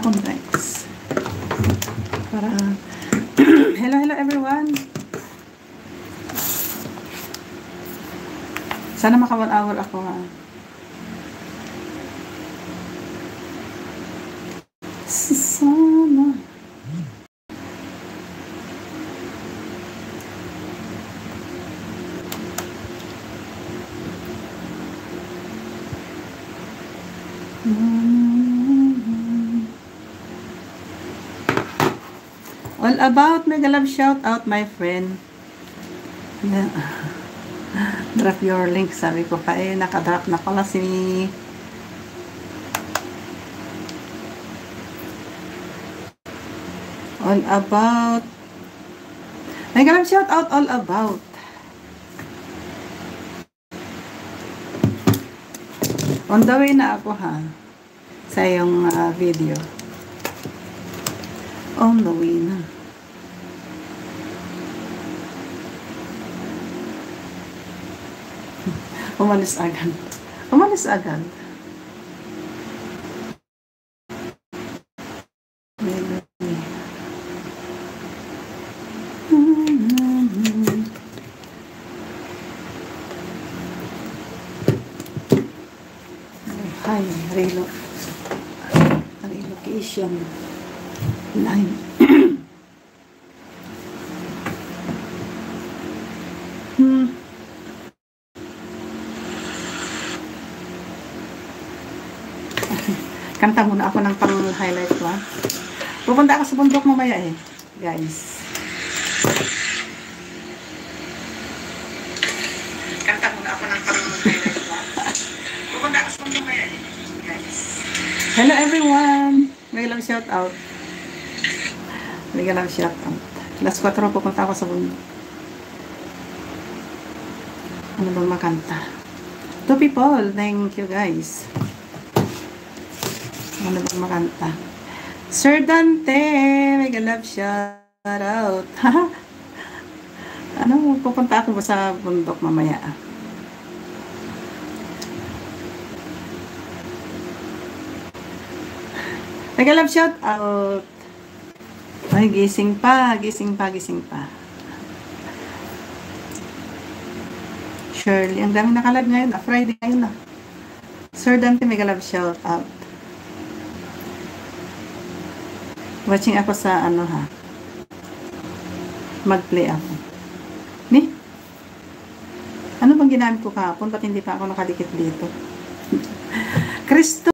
akong drinks. Para, hello everyone. Sana maka 1 hour ako ha. Sana. All about, mega love shout out my friend. Yeah. Drop your link, sabi ko pa nakadrop na pala si all about. Mega love shout out all about. On the way na ako ha sa yung video. On the way na. Umalis agad. Umalis agad. Hi, relocation line. Kanta muna ako ng pang-highlight ko ha. Pupunta ako sa bundok mamaya guys. Kanta muna ako ng pang-highlight ko ha. Pupunta ako sa bundok mamaya guys. Hello everyone! May lang shout out. May lang shout out. Last 4 pupunta ako sa bundok. Ano bang makanta? 2 people. Thank you guys. Ano bang makanta? Sir Dante, mega love shout out. Ano, pupunta ako ba sa bundok mamaya? Mega love shout out. Ay, gising pa. Shirley, ang daming nakalad ngayon. Friday ngayon na. Sir Dante, mega love shout out. Watching ako sa ano ha. Mag-play ako. Ni? Ano bang ginamit ko kahapon? Ba't hindi pa ako nakadikit dito? Kristo!